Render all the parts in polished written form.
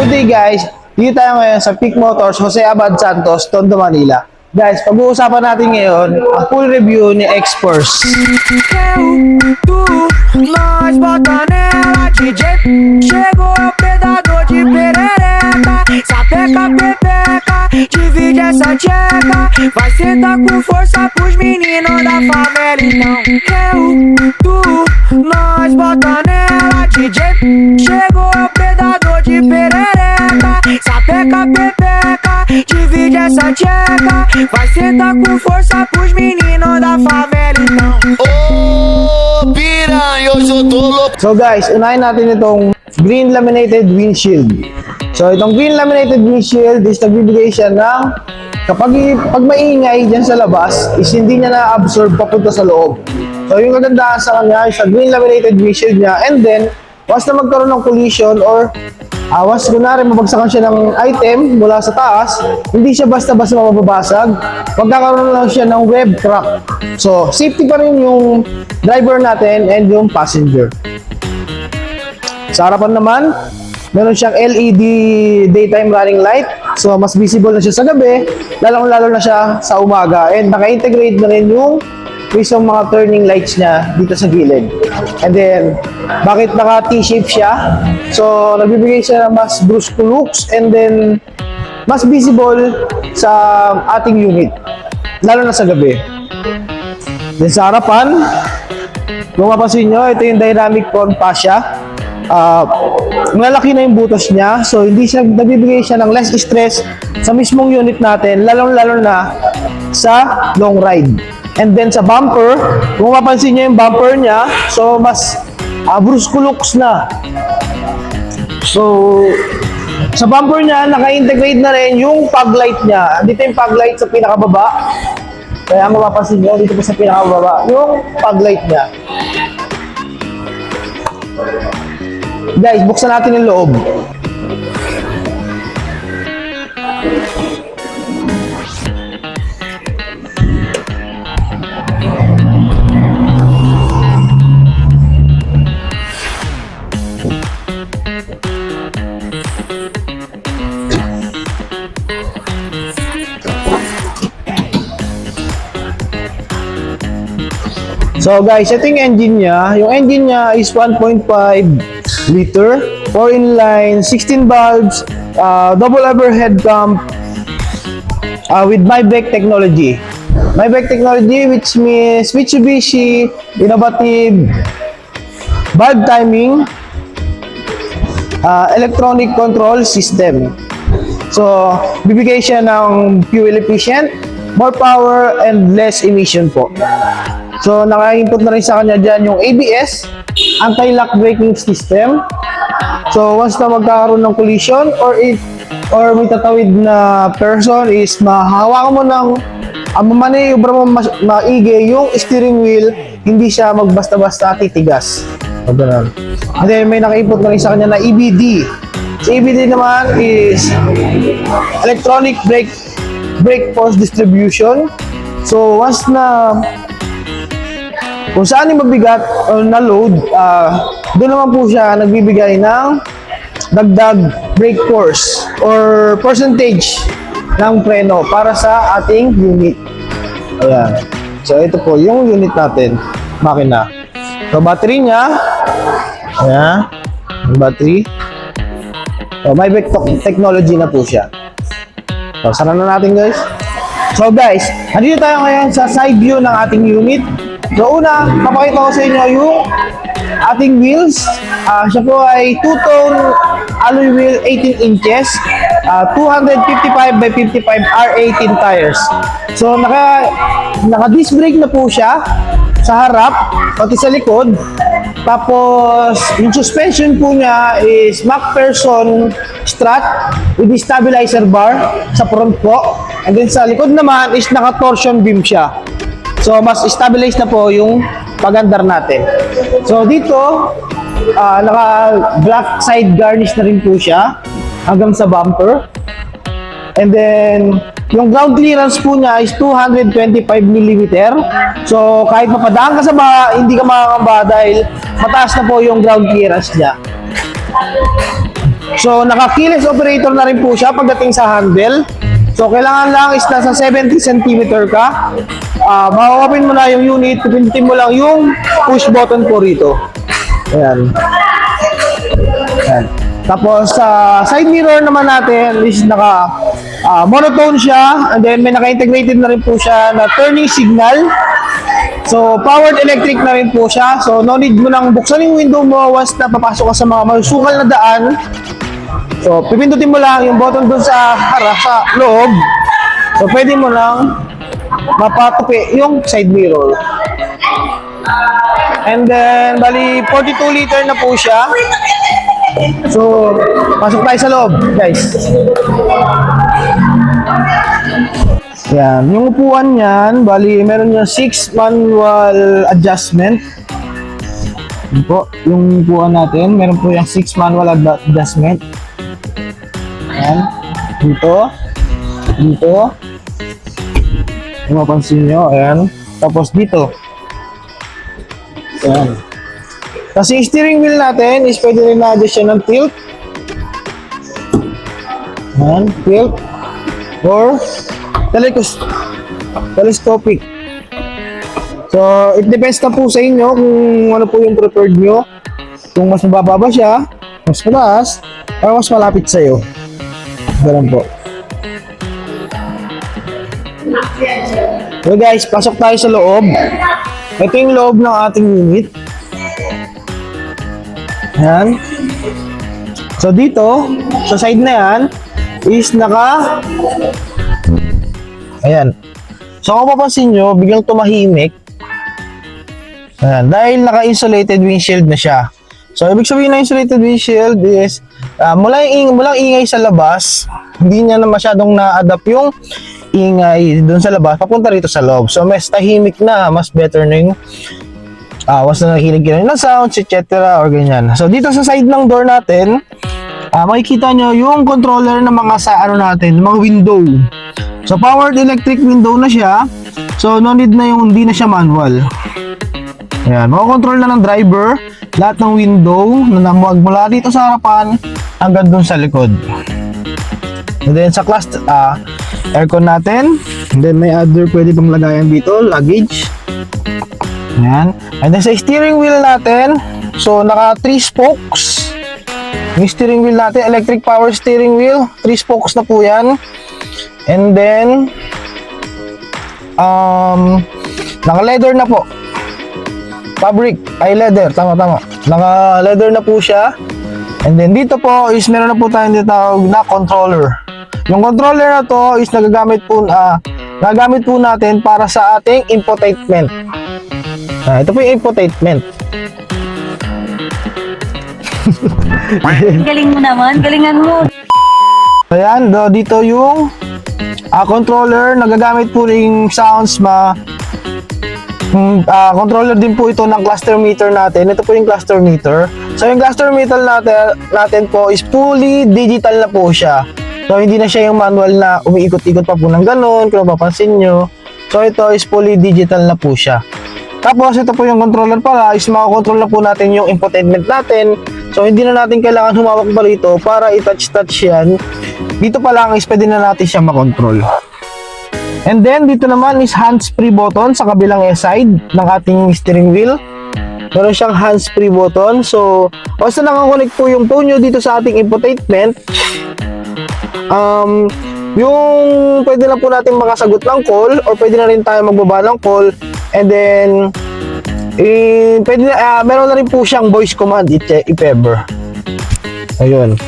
Today guys, dito tayo ngayon sa Peak Motors, Jose Abad Santos, Tondo, Manila. Guys, pag-uusapan natin ngayon ang full review ni X-Force. Nós bota nela, DJ chegou é o predador de perereca. Sapeca, pepeca, divide essa tcheca. Vai sentar com força pros meninos da favela. Então nós bota nela, DJ chegou é o predador de perereca. Sapeca, pepeca, divide essa tcheca. Vai sentar com força pros meninos da favela. Então piranha, hoje eu tô louco. So guys, unahin natin itong green laminated windshield. So itong green laminated windshield is nagbibigay siya ng pag maingay dyan sa labas is hindi niya na-absorb papunta sa loob. So yung kagandahan sa kanya is sa green laminated windshield niya, and then once na magkaroon ng collision or once kunwari mabagsakan siya ng item mula sa taas, hindi siya basta-basta mababasag, magkakaroon lang siya ng web crack. So safety pa rin yung driver natin and yung passenger. Sa harapan naman, meron siyang LED daytime running light. So mas visible na siya sa gabi, lalong-lalo na siya sa umaga. And naka-integrate na rin yung mismong mga turning lights niya dito sa gilid. And then, bakit naka T-shape siya? So, nagbibigay siya ng mas brusque looks and then mas visible sa ating unit, lalo na sa gabi. Then sa harapan, kung mapapansin nyo, ito yung dynamic front fascia. Malalaki na yung butos niya, so hindi siya nabibigay siya ng less stress sa mismong unit natin, lalong-lalo na sa long ride. And then sa bumper, kung mapapansin nyo yung bumper niya, so mas brusque looks na. So sa bumper niya, naka-integrate na rin yung fog light niya. Dito yung fog light sa pinakababa. Kaya mapapansin nyo, dito pa sa pinakababa, yung fog light niya. Guys, buksan natin yung loob. So guys, ito yung engine niya. Yung engine niya is 1.5 liter, 4 inline, 16 valves, double overhead pump with Maybach technology. Maybach technology, which means Mitsubishi innovative valve timing electronic control system. So, bibigay siya ng fuel efficient, more power, and less emission po. So, naka-input na rin sa kanya dyan yung ABS, anti-lock braking system. So, once na magkakaroon ng collision or may tatawid na person is mahawakan mo ng mamanibra mo maigi yung steering wheel, hindi siya magbasta-basta titigas. And then, may naka-input na rin sa kanya na EBD. So, EBD naman is electronic brake force distribution. So, once na kung saan yung mabigat o na-load, doon naman po siya nagbibigay ng dagdag brake force or percentage ng preno para sa ating unit. Ayan. So, ito po yung unit natin, makina. So, battery niya, ayan, yung battery. So, Maybach technology na po siya. So, sana na natin guys. So guys, andito tayo ngayon sa side view ng ating unit. So una, papakita ko sa inyo yung ating wheels. Siya po ay two-tone alloy wheel 18 inches, 255 by 55 R18 tires. So naka-disc brake na po siya sa harap, pati sa likod. Tapos yung suspension po niya is MacPherson strut with the stabilizer bar sa front po. And then sa likod naman is naka-torsion beam siya. So, mas stabilize na po yung pag-andar natin. So, dito, naka-black side garnish na rin po siya hanggang sa bumper. And then, yung ground clearance po niya is 225 mm. So, kahit mapadaan ka sa baha, hindi ka makakamba dahil mataas na po yung ground clearance niya. So, naka-keyless operator na rin po siya pagdating sa handle. So, kailangan lang is nasa 70 cm ka. Ma-open mo na yung unit, pipindutin mo lang yung push button po rito. Ayan. Ayan. Tapos, sa side mirror naman natin is naka monotone siya, and then may naka-integrated na rin po siya na turning signal. So, powered electric na rin po siya. So, no need mo nang buksan yung window mo once na papasok ka sa mga masukal na daan. So, pipindutin mo lang yung button dun sa harap, sa loob. So, pwede mo lang mapatupi yung side mirror. And then, bali, 42 liter na po siya. So, pasok tayo sa loob, guys. Yan, yung upuan niyan, bali meron niya 6 manual adjustment. Yan po, yung upuan natin, meron po yung 6 manual adjustment. Yan, dito, dito. Kung mapansin nyo, ayan. Tapos dito. Ayan. Kasi yung steering wheel natin is pwede rin na-adjust siya ng tilt. Ayan, tilt. Or telescopic. So, it depends na po sa inyo kung ano po yung preferred nyo. Kung mas mababa ba siya, mas mataas, or mas malapit sa'yo. Ganun po. So guys, pasok tayo sa loob. Ito yung loob ng ating unit. Ayan. So dito, sa side na yan, is ayan. So kung mapapansin nyo, biglang tumahimik. Ayan, dahil naka-insulated windshield na siya. So ibig sabihin na insulated windshield is mulang ingay sa labas, hindi niya na masyadong na-adapt yung ingay doon sa labas, papunta rito sa loob. So mas tahimik na, mas better na yung mas nakikinig ka ng sounds, etc. or ganyan. So dito sa side ng door natin, makikita nyo yung controller ng mga natin, mga window. So powered electric window na siya. So no need na yung hindi na siya manual. Ayan, makakontrol na ng driver lahat ng window na mula dito sa harapan hanggang dun sa likod. And then sa class aircon natin, and then may other pwede pang lagayan dito, luggage. Ayan. And then sa steering wheel natin, so naka 3 spokes. Yung steering wheel natin, electric power steering wheel, 3 spokes na po yan. And then naka leather na po. Fabric, ay leather, tama. Naka leather na po siya. And then dito po is meron na po tayong tinatawag na controller. Yung controller na to is nagagamit po natin para sa ating infotainment. Ito po yung infotainment. Galing mo naman, galingan mo. Ayan, dito yung controller, nagagamit po yung sounds controller din po ito ng cluster meter natin. Ito po yung cluster meter. So yung cluster meter natin po is fully digital na po siya. So hindi na siya yung manual na umiikot-ikot pa po ng ganun, kung mapapansin nyo. So ito is fully digital na po siya. Tapos ito po yung controller pala, is makakontrol na po natin yung infotainment natin. So hindi na natin kailangan humawak pa rito para i-touch yan. Dito pa lang is pwede na natin siya makontrol. And then dito naman is hands-free button sa kabilang side ng ating steering wheel. Meron siyang hands-free button. So basta nakakonect po yung phone nyo dito sa ating infotainment, yung pwede na po natin makasagot ng call, or pwede na rin tayo magbaba ng call. And then pwede na, meron na rin po siyang voice command if ever. Ayun.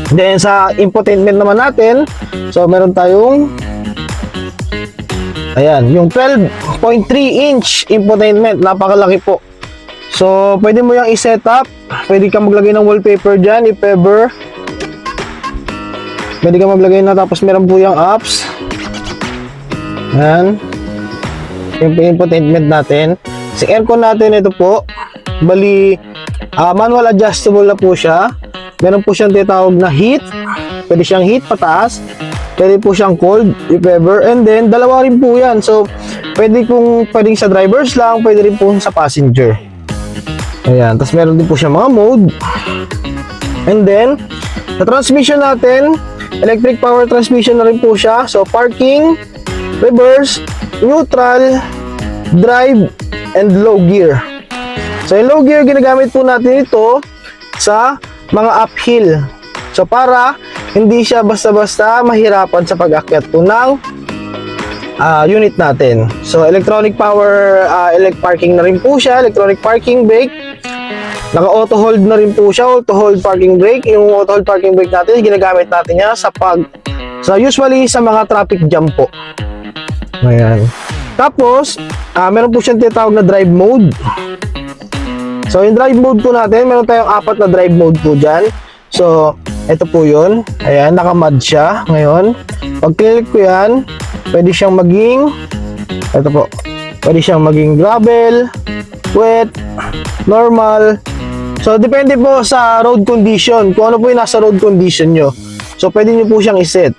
Then sa infotainment naman natin, so meron tayong ayan, yung 12.3 inch infotainment, napakalaki po. So pwede mo yung i-set up, pwede kang maglagay ng wallpaper dyan if ever. Pwede kang maglagay na, tapos meron po yung apps. Ayan, yung infotainment natin. Sa aircon natin, ito po, bali manual adjustable na po siya. Meron po siyang tinatawag na heat, pwede siyang heat pataas, pwede po siyang cold if ever, and then dalawa rin po yan. So pwedeng sa drivers lang, pwede rin po sa passenger. Ayan, tapos meron din po siya mga mode. And then Sa transmission natin, electric power transmission na rin po siya. So, parking, reverse, neutral, drive, and low gear. So, yung low gear, ginagamit po natin ito sa mga uphill. So, para hindi siya basta-basta mahirapan sa pag-akyat po ng unit natin. So, electronic power, parking na rin po siya, electronic parking brake. Naka-auto hold na rin po siya, auto hold parking brake. Yung auto hold parking brake natin, ginagamit natin niya usually sa mga traffic jam po. Ayan. Tapos, meron po siyang tinatawag na drive mode. So, yung drive mode po natin, meron tayong 4 na drive mode po dyan. So, ito po yun. Ayan, naka-mud siya ngayon. Pag click ko yan, pwede siyang maging, ito po, pwede siyang maging gravel, wet, normal. So, depende po sa road condition, kung ano po yung nasa road condition nyo. So, pwede nyo po siyang iset.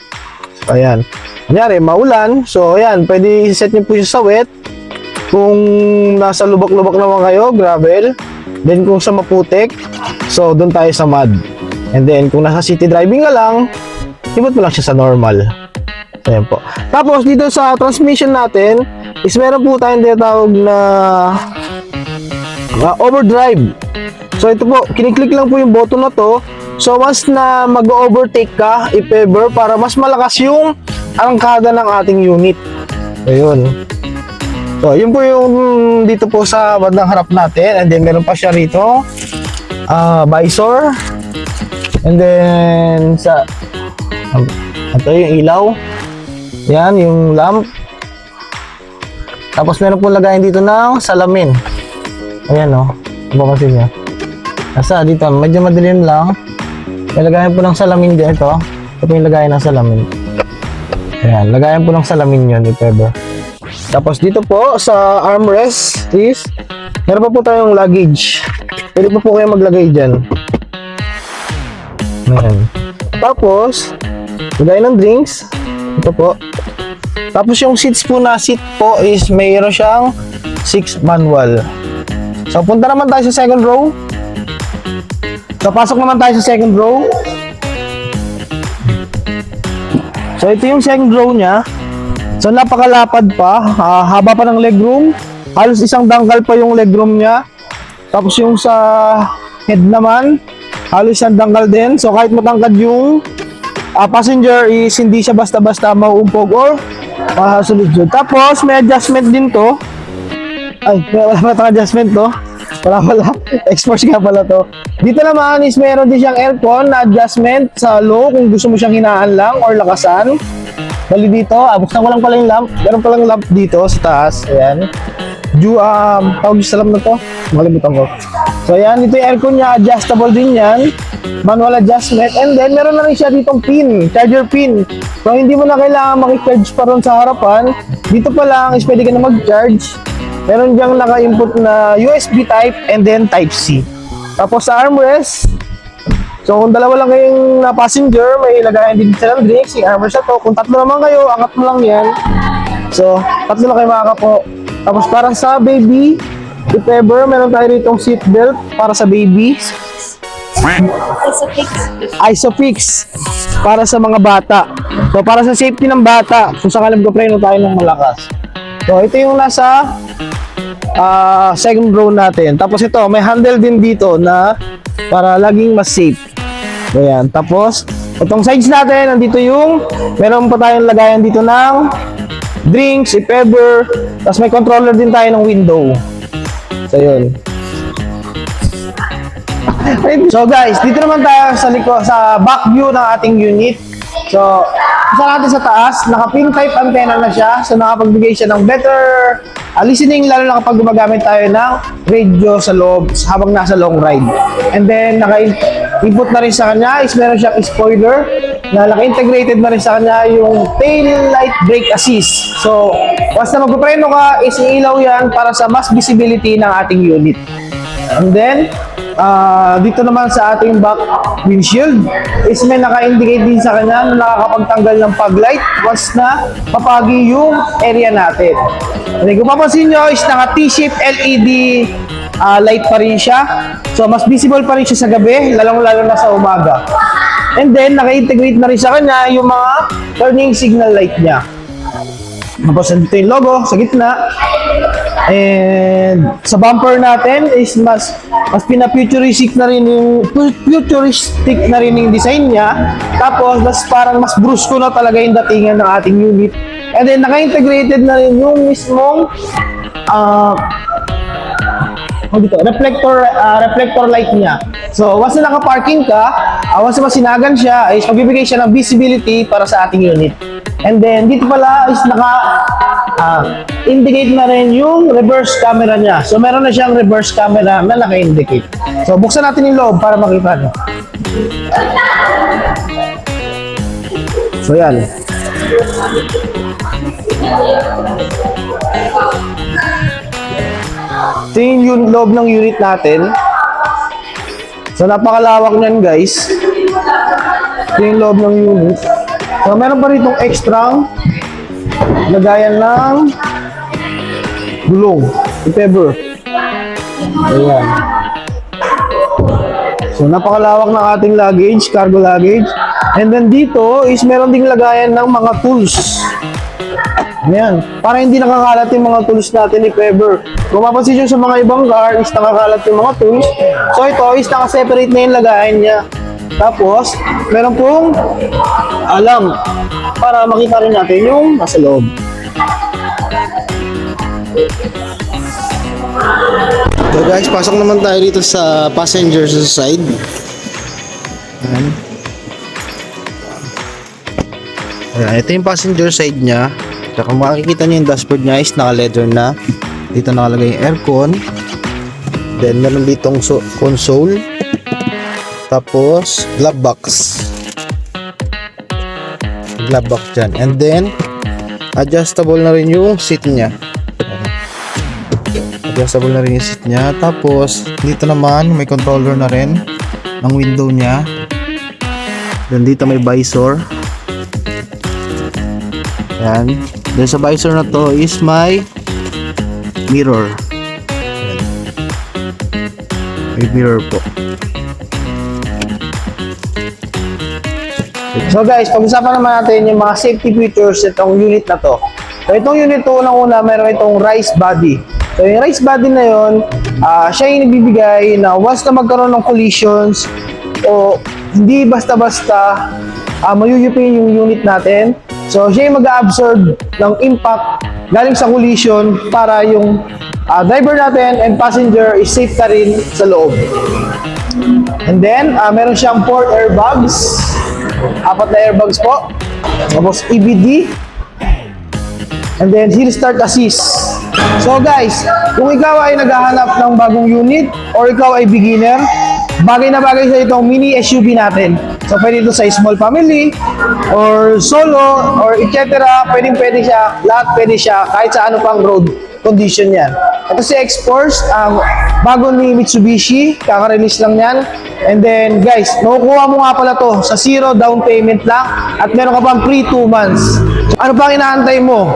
Ayan. Kunyari, maulan. So, ayan, pwede iset nyo po siya sa wet. Kung nasa lubak-lubak naman kayo, gravel. Then, kung sa maputik, so, doon tayo sa mud. And then, kung nasa city driving ka lang, ibot mo lang siya sa normal. Ayan po. Tapos, dito sa transmission natin, is meron po tayong tinatawag na overdrive. So, ito po, kiniklik lang po yung button na to. So, once na mag-overtake ka, if ever, para mas malakas yung arangkada ng ating unit. Ayun. So, yun po yung dito po sa bandang harap natin. And then, meron pa siya rito. Visor. And then, ito yung ilaw. Yan, yung lamp. Tapos, meron po lagayan dito ng salamin. Ayan, o. Babasin niya. Nasa dito, medyo madilim lang. May lagayan po ng salamin dyan. Ito po yung lagayan ng salamin. Ayan, lagayan po ng salamin yun, if ever. Tapos, dito po, sa armrest is, meron pa po tayong luggage. Pwede po kayo maglagay dyan. Ayan. Tapos, lagay ng drinks. Ito po. Tapos yung seats po na seat po is mayroon siyang 6 manual. So, punta naman tayo sa second row. So, pasok naman tayo sa second row. So, ito yung second row niya. So, napakalapad pa. Haba pa ng legroom. Halos isang dangkal pa yung legroom niya. Tapos yung sa head naman, halos isang dangkal din. So, kahit matangkad yung passenger is hindi siya basta-basta mauumpog or mahasulod. Tapos, may adjustment din to. Ay, wala pa adjustment to. Wala. Exports nga pala to. Dito naman is meron din siyang aircon na adjustment sa low kung gusto mo siyang hinaan lang or lakasan. Bali dito, buksan ko lang pala yung lamp. Meron palang lamp dito sa taas. Ayan. Tawag sa lamp na to. Makalimutan ko. So, ayan. Dito yung aircon niya. Adjustable din yan. Manual adjustment. And then, meron na rin siya ditong pin. Charger pin. So, hindi mo na kailangan makicharge pa ron sa harapan. Dito pa lang is pwede ka na mag-charge. Meron diyang naka-input na USB type and then Type-C. Tapos sa armrest, so kung dalawa lang kayong na passenger, may ilagayan din sa ng drinks, yung armrest na to. Kung tatlo naman kayo, angat mo lang yan. So, tatlo na kayo makakapo. Tapos para sa baby, if ever, meron tayo ritong seatbelt para sa baby. Isofix para sa mga bata. So, para sa safety ng bata, kung sakalang magpapreno tayo ng malakas. So, ito yung nasa second row natin. Tapos ito, may handle din dito na para laging mas safe. Ayan. Tapos, itong sides natin, nandito yung meron pa tayong lagayan dito ng drinks, if ever. Tapos may controller din tayo ng window. So, yun. So guys, dito naman tayo sa back view ng ating unit. So, isa natin sa taas, naka-pin type antenna na siya. So, nakapagbigay siya ng better listening, lalo na kapag gumagamit tayo ng radio sa loob habang nasa long ride. And then, naka-input na rin sa kanya is meron siyang spoiler na naka-integrated na rin sa kanya yung tail light brake assist. So, once na magpapreno ka, is ilaw yan para sa mas visibility ng ating unit. And then, dito naman sa ating back windshield is may naka-indicate din sa kanya na nakakapagtanggal ng fog light once na papagi yung area natin. Okay, kung papansin nyo is naka T-shape LED light pa rin siya. So mas visible pa rin siya sa gabi, lalong-lalo na sa umaga. And then, naka-integrate na rin sa kanya yung mga turning signal light niya. Tapos, nandito yung logo sa gitna. And sa bumper natin is mas pina-futuristic na rin yung design niya. Tapos, mas brusko na talaga yung datingan ng ating unit. And then, naka-integrated na rin yung mismong reflector light niya. So, once na naka-parking ka, once na masinagan siya, is magbibigay siya ng visibility para sa ating unit. And then, dito pala is indicate na rin yung reverse camera niya. So, meron na siyang reverse camera na naka-indicate. So, buksan natin yung loob para makita nyo. So, yan. Ito yung loob ng unit natin. So, napakalawak niyan, guys. Ito yung loob ng unit. So, meron pa rin itong extra lagayan ng gulong, if ever. Ayan. So, napakalawak ng ating luggage, cargo luggage. And then dito is meron ding lagayan ng mga tools. Ayan. Para hindi nakakalat yung mga tools natin, if ever. Kung mapapansin nyo sa mga ibang car, is nakakalat yung mga tools. So, ito is nakaseparate na yung lagayan niya. Tapos, meron pong alam para makita rin natin yung nasa loob. So guys, pasok naman tayo dito sa passenger side. Ayan, ito yung passenger side niya. Kung makikita niyo yung dashboard niya is naka-leather na. Dito nakalagay yung aircon. Then meron ditong console. Tapos glove box. Glove box dyan. And then adjustable na rin yung seat niya. Adjustable na rin yung seat niya. Tapos dito naman may controller na rin ng window niya. Then dito may visor. Yan. Then sa visor na to is my mirror. Yan. May mirror po. So guys, pag-usapan naman natin yung mga safety features itong unit na to. So itong unit to, unang-una, meron itong rise body. So yung rise body na yun, siya yung nagbibigay na once na magkaroon ng collisions o hindi basta-basta mayuyupi yung unit natin. So siya yung mag-absorb ng impact galing sa collision para yung driver natin and passenger is safe na rin sa loob. And then, meron siyang 4 airbags. 4 na airbags po. Tapos EBD. And then hill start assist. So guys, kung ikaw ay naghahanap ng bagong unit or ikaw ay beginner, bagay na bagay sa itong mini SUV natin. So pwede ito sa small family or solo or etc. Pwede siya, lahat pwede siya kahit sa ano pang road condition yan. Ito si X-Force, bago ni Mitsubishi, kaka-release lang yan. And then guys, makukuha mo nga pala to sa 0 down payment lang at meron ka pang free 2 months. So, ano pang inaantay mo?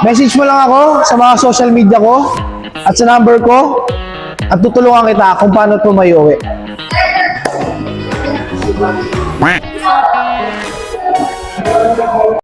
Message mo lang ako sa mga social media ko at sa number ko at tutulungan kita kung paano ito may uwi.